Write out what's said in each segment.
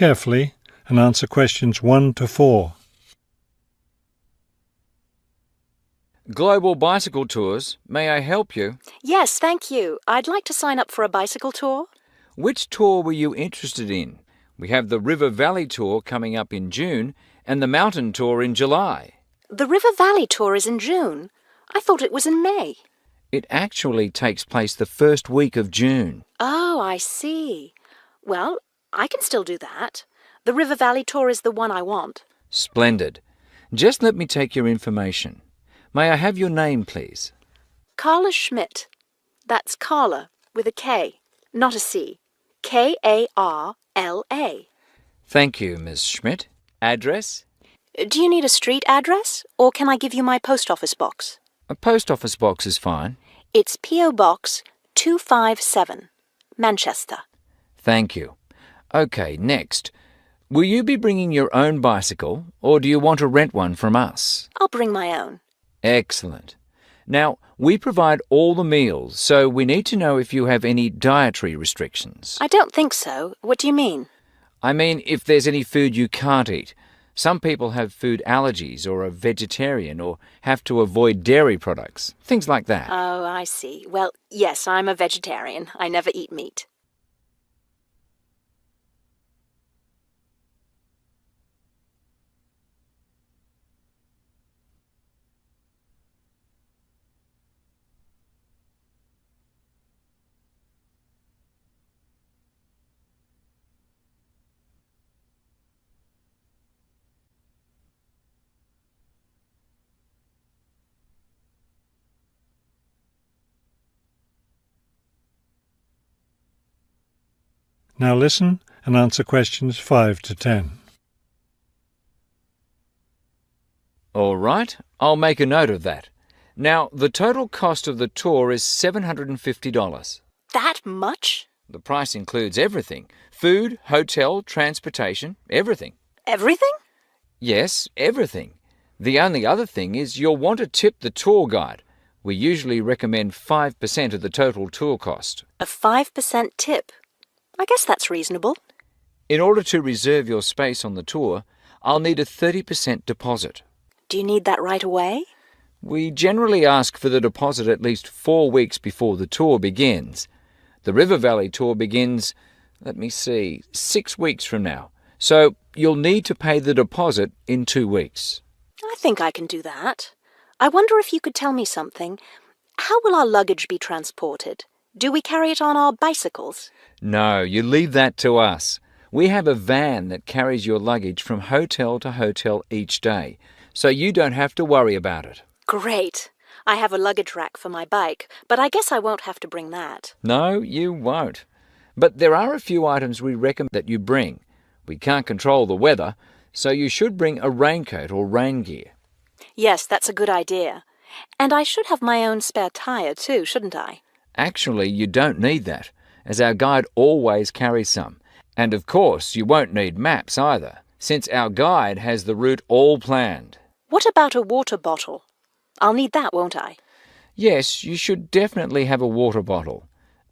carefully and answer questions 1 to 4. Global Bicycle Tours. May I help you? Yes, thank you. I'd like to sign up for a bicycle tour. Which tour were you interested in? We have the River Valley Tour coming up in June and the Mountain Tour in July. The River Valley tour is in June. I thought it was in May. It actually takes place the first week of June. Oh, I see. Well, I can still do that. The River Valley tour is the one I want. Splendid. Just let me take your information. May I have your name, please? Carla Schmidt. That's Carla with a K, not a C. Karla. Thank you, Miss Schmidt. Address? Do you need a street address, or can I give you my post office box? A post office box is fine. It's P.O. Box 257, Manchester. Thank you. Okay, next. Will you be bringing your own bicycle, or do you want to rent one from us? I'll bring my own. Excellent. Now, we provide all the meals, so we need to know if you have any dietary restrictions. I don't think so. What do you mean? I mean, if there's any food you can't eat. Some people have food allergies or are vegetarian or have to avoid dairy products, things like that. Oh, I see. Well, yes, I'm a vegetarian. I never eat meat. Now listen and answer questions 5 to 10. All right, I'll make a note of that. Now, the total cost of the tour is $750. That much? The price includes everything: food, hotel, transportation, everything. Everything? Yes, everything. The only other thing is you'll want to tip the tour guide. We usually recommend 5% of the total tour cost. A 5% tip. I guess that's reasonable. In order to reserve your space on the tour, I'll need a 30% deposit. Do you need that right away? We generally ask for the deposit at least 4 weeks before the tour begins. The River Valley tour begins, 6 weeks from now. So you'll need to pay the deposit in 2 weeks. I think I can do that. I wonder if you could tell me something. How will our luggage be transported? Do we carry it on our bicycles? No, you leave that to us. We have a van that carries your luggage from hotel to hotel each day, so you don't have to worry about it. Great. I have a luggage rack for my bike, but I guess I won't have to bring that. No, you won't. But there are a few items we recommend that you bring. We can't control the weather, so you should bring a raincoat or rain gear. Yes, that's a good idea. And I should have my own spare tire too, shouldn't I? Actually, you don't need that, as our guide always carries some. And of course, you won't need maps either, since our guide has the route all planned. What about a water bottle? I'll need that, won't I? Yes, you should definitely have a water bottle.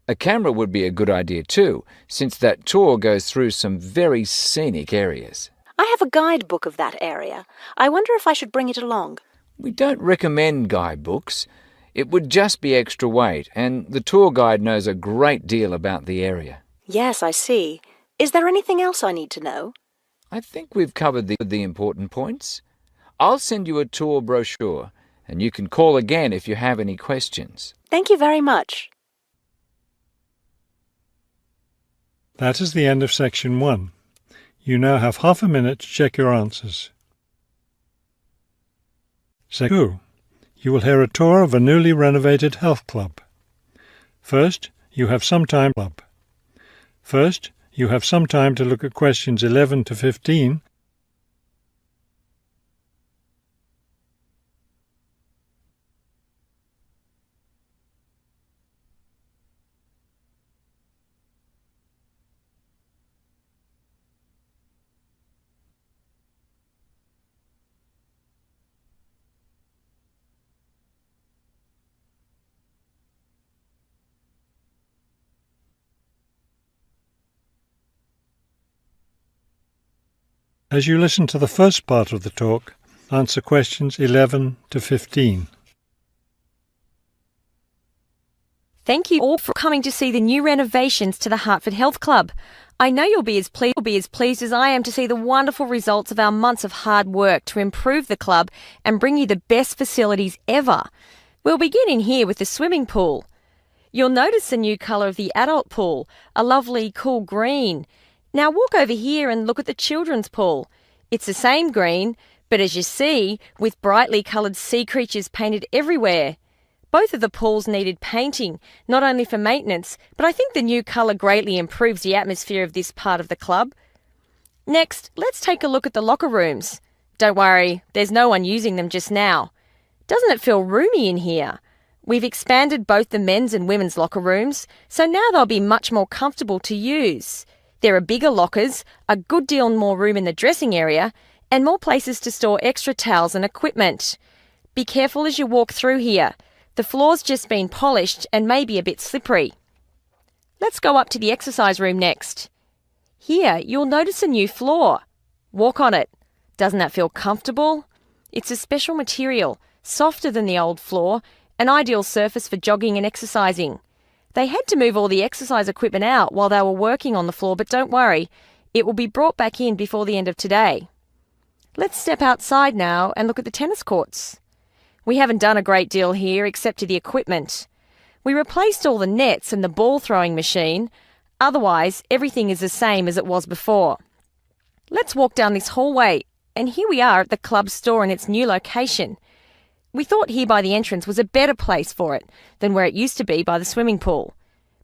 A camera would be a good idea too, since that tour goes through some very scenic areas. I have a guidebook of that area. I wonder if I should bring it along. We don't recommend guidebooks. It would just be extra weight, and the tour guide knows a great deal about the area. Yes, I see. Is there anything else I need to know? I think we've covered the important points. I'll send you a tour brochure, and you can call again if you have any questions. Thank you very much. That is the end of section 1. You now have half a minute to check your answers. Section 2. You will hear a tour of a newly renovated health club. First, you have some time to look at questions 11 to 15. As you listen to the first part of the talk, answer questions 11 to 15. Thank you all for coming to see the new renovations to the Hartford Health Club. I know you'll be as pleased as I am to see the wonderful results of our months of hard work to improve the club and bring you the best facilities ever. We'll begin in here with the swimming pool. You'll notice the new colour of the adult pool, a lovely cool green. Now walk over here and look at the children's pool. It's the same green, but as you see, with brightly coloured sea creatures painted everywhere. Both of the pools needed painting, not only for maintenance, but I think the new colour greatly improves the atmosphere of this part of the club. Next, let's take a look at the locker rooms. Don't worry, there's no one using them just now. Doesn't it feel roomy in here? We've expanded both the men's and women's locker rooms, so now they'll be much more comfortable to use. There are bigger lockers, a good deal more room in the dressing area, and more places to store extra towels and equipment. Be careful as you walk through here. The floor's just been polished and may be a bit slippery. Let's go up to the exercise room next. Here, you'll notice a new floor. Walk on it. Doesn't that feel comfortable? It's a special material, softer than the old floor, an ideal surface for jogging and exercising. They had to move all the exercise equipment out while they were working on the floor, but don't worry, it will be brought back in before the end of today. Let's step outside now and look at the tennis courts. We haven't done a great deal here except to the equipment. We replaced all the nets and the ball throwing machine. Otherwise, everything is the same as it was before. Let's walk down this hallway, and here we are at the club store in its new location. We thought here by the entrance was a better place for it than where it used to be by the swimming pool.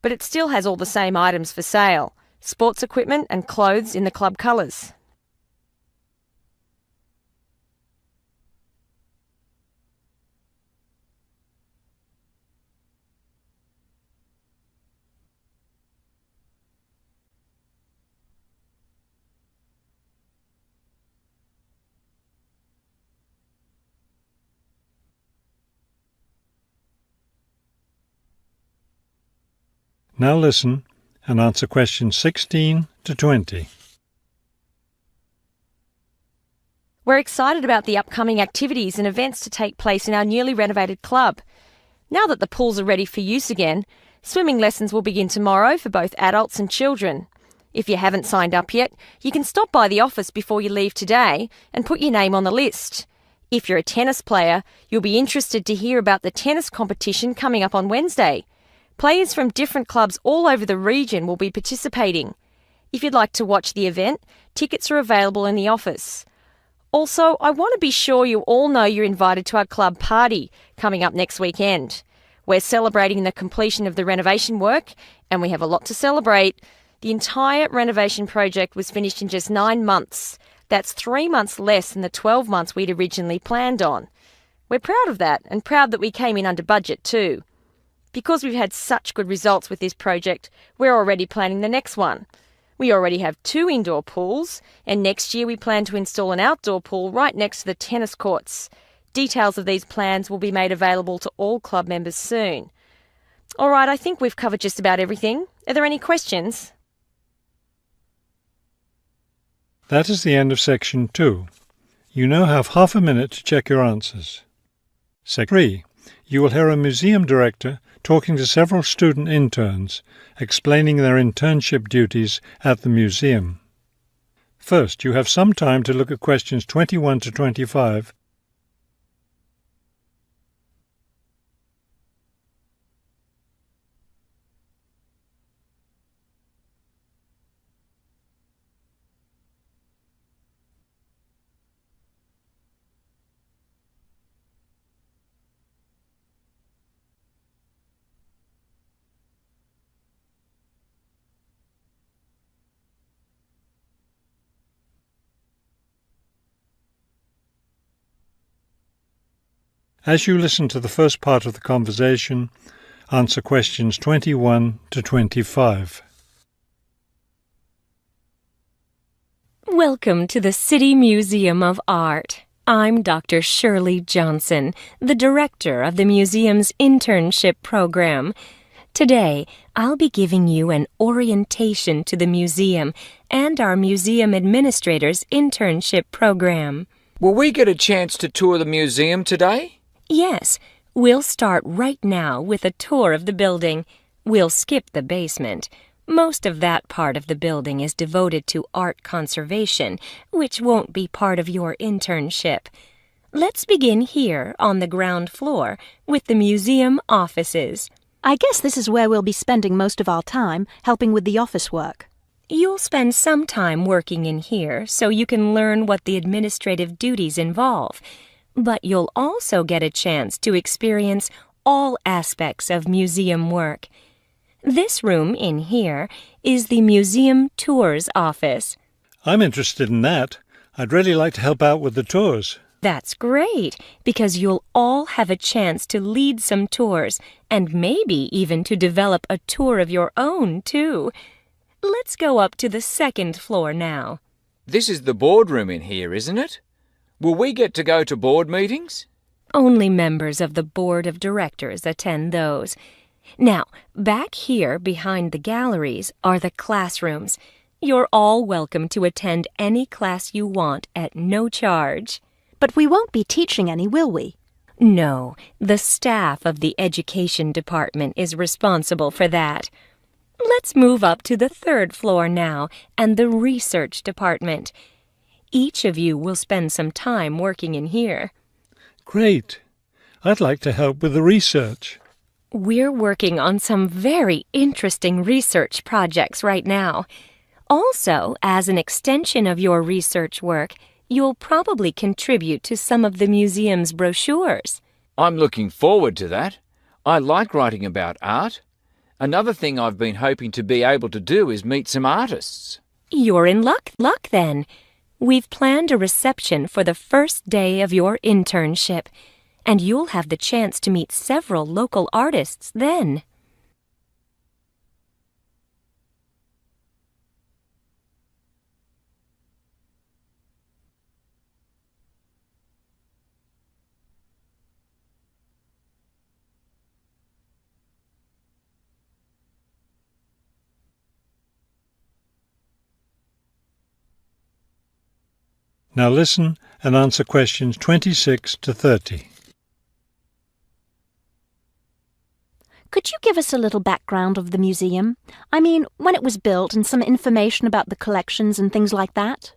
But it still has all the same items for sale, sports equipment and clothes in the club colours. Now listen and answer questions 16 to 20. We're excited about the upcoming activities and events to take place in our newly renovated club. Now that the pools are ready for use again, swimming lessons will begin tomorrow for both adults and children. If you haven't signed up yet, you can stop by the office before you leave today and put your name on the list. If you're a tennis player, you'll be interested to hear about the tennis competition coming up on Wednesday. Players from different clubs all over the region will be participating. If you'd like to watch the event, tickets are available in the office. Also, I want to be sure you all know you're invited to our club party coming up next weekend. We're celebrating the completion of the renovation work, and we have a lot to celebrate. The entire renovation project was finished in just 9 months. That's 3 months less than the 12 months we'd originally planned on. We're proud of that, and proud that we came in under budget too. Because we've had such good results with this project, we're already planning the next one. We already have 2 indoor pools, and next year we plan to install an outdoor pool right next to the tennis courts. Details of these plans will be made available to all club members soon. All right, I think we've covered just about everything. Are there any questions? That is the end of section 2. You now have half a minute to check your answers. Section 3. You will hear a museum director talking to several student interns, explaining their internship duties at the museum. First, you have some time to look at questions 21 to 25. As you listen to the first part of the conversation, answer questions 21 to 25. Welcome to the City Museum of Art. I'm Dr. Shirley Johnson, the director of the museum's internship program. Today, I'll be giving you an orientation to the museum and our museum administrator's internship program. Will we get a chance to tour the museum today? Yes, we'll start right now with a tour of the building. We'll skip the basement. Most of that part of the building is devoted to art conservation, which won't be part of your internship. Let's begin here on the ground floor with the museum offices. I guess this is where we'll be spending most of our time, helping with the office work. You'll spend some time working in here so you can learn what the administrative duties involve, but you'll also get a chance to experience all aspects of museum work. This room in here is the museum tours office. I'm interested in that. I'd really like to help out with the tours. That's great, because you'll all have a chance to lead some tours and maybe even to develop a tour of your own, too. Let's go up to the second floor now. This is the boardroom in here, isn't it? Will we get to go to board meetings? Only members of the board of directors attend those. Now, back here behind the galleries are the classrooms. You're all welcome to attend any class you want at no charge. But we won't be teaching any, will we? No, the staff of the education department is responsible for that. Let's move up to the third floor now and the research department. Each of you will spend some time working in here. Great. I'd like to help with the research. We're working on some very interesting research projects right now. Also, as an extension of your research work, you'll probably contribute to some of the museum's brochures. I'm looking forward to that. I like writing about art. Another thing I've been hoping to be able to do is meet some artists. You're in luck then. We've planned a reception for the first day of your internship, and you'll have the chance to meet several local artists then. Now listen and answer questions 26 to 30. Could you give us a little background of the museum? I mean, when it was built and some information about the collections and things like that?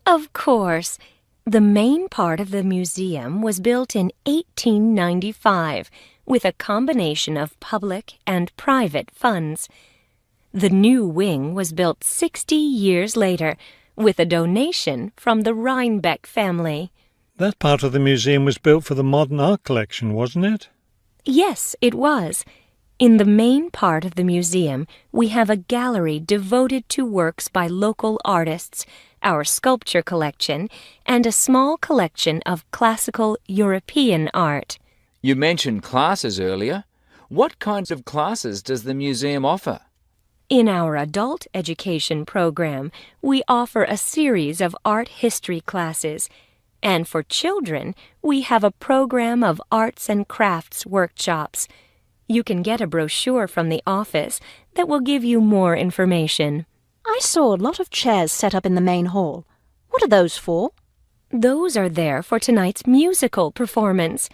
Of course. The main part of the museum was built in 1895 with a combination of public and private funds. The new wing was built 60 years later with a donation from the Rhinebeck family. That part of the museum was built for the modern art collection, wasn't it? Yes, it was. In the main part of the museum, we have a gallery devoted to works by local artists, our sculpture collection, and a small collection of classical European art. You mentioned classes earlier. What kinds of classes does the museum offer? In our adult education program, we offer a series of art history classes, and for children, we have a program of arts and crafts workshops. You can get a brochure from the office that will give you more information. I saw a lot of chairs set up in the main hall. What are those for? Those are there for tonight's musical performance.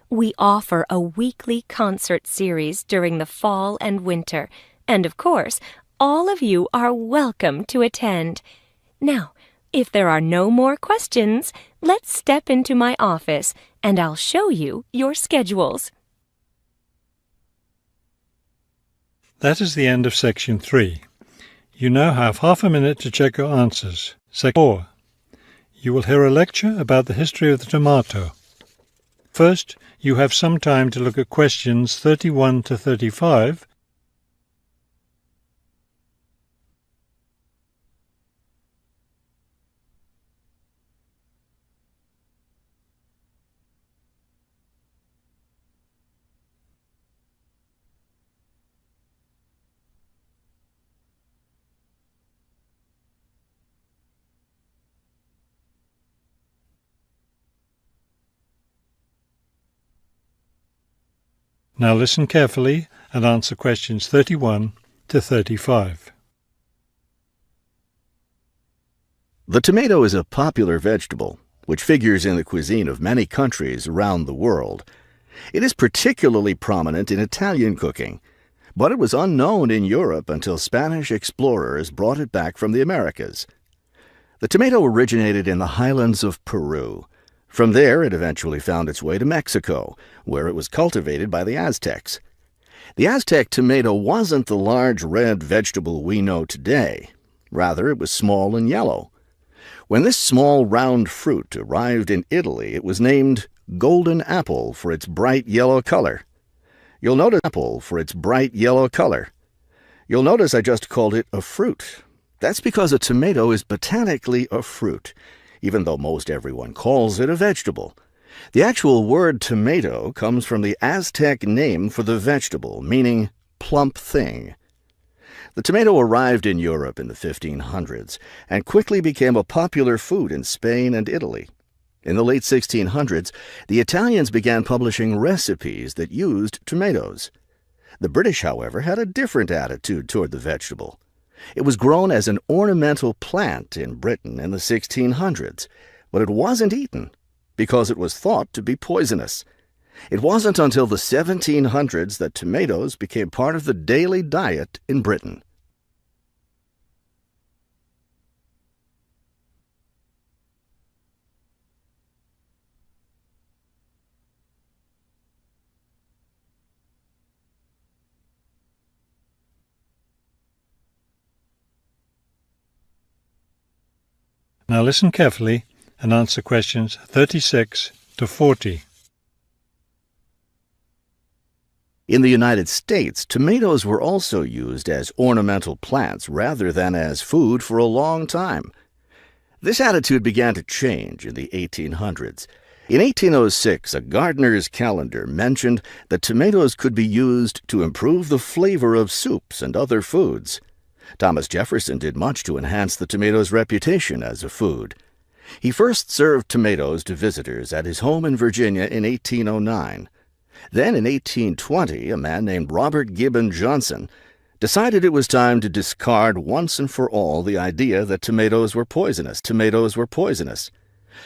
We offer a weekly concert series during the fall and winter, and of course, all of you are welcome to attend. Now, if there are no more questions, let's step into my office and I'll show you your schedules. That is the end of section 3. You now have half a minute to check your answers. Section 4. You will hear a lecture about the history of the tomato. First, you have some time to look at questions 31 to 35. Now listen carefully and answer questions 31 to 35. The tomato is a popular vegetable, which figures in the cuisine of many countries around the world. It is particularly prominent in Italian cooking, but it was unknown in Europe until Spanish explorers brought it back from the Americas. The tomato originated in the highlands of Peru. From there, it eventually found its way to Mexico, where it was cultivated by the Aztecs. The Aztec tomato wasn't the large red vegetable we know today. Rather, it was small and yellow. When this small round fruit arrived in Italy, it was named golden apple for its bright yellow color. You'll notice I just called it a fruit. That's because a tomato is botanically a fruit, even though most everyone calls it a vegetable. The actual word tomato comes from the Aztec name for the vegetable, meaning plump thing. The tomato arrived in Europe in the 1500s and quickly became a popular food in Spain and Italy. In the late 1600s, the Italians began publishing recipes that used tomatoes. The British, however, had a different attitude toward the vegetable. It was grown as an ornamental plant in Britain in the 1600s, but it wasn't eaten because it was thought to be poisonous. It wasn't until the 1700s that tomatoes became part of the daily diet in Britain. Now listen carefully and answer questions 36 to 40. In the United States, tomatoes were also used as ornamental plants rather than as food for a long time. This attitude began to change in the 1800s. In 1806, a gardener's calendar mentioned that tomatoes could be used to improve the flavor of soups and other foods. Thomas Jefferson did much to enhance the tomato's reputation as a food. He first served tomatoes to visitors at his home in Virginia in 1809. Then in 1820, a man named Robert Gibbon Johnson decided it was time to discard once and for all the idea that tomatoes were poisonous.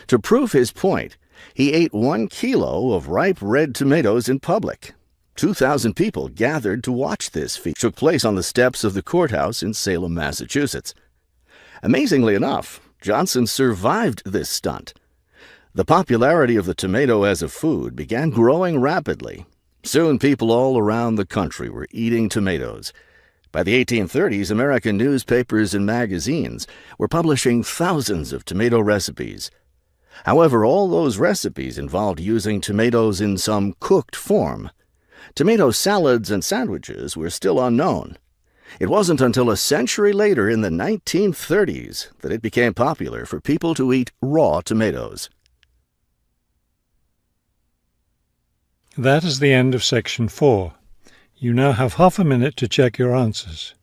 To prove his point, he ate 1 kilo of ripe red tomatoes in public. 2,000 people gathered to watch this feat. It took place on the steps of the courthouse in Salem, Massachusetts. Amazingly enough, Johnson survived this stunt. The popularity of the tomato as a food began growing rapidly. Soon people all around the country were eating tomatoes. By the 1830s, American newspapers and magazines were publishing thousands of tomato recipes. However, all those recipes involved using tomatoes in some cooked form. Tomato salads and sandwiches were still unknown. It wasn't until a century later, in the 1930s, that it became popular for people to eat raw tomatoes. That is the end of section 4. You now have half a minute to check your answers.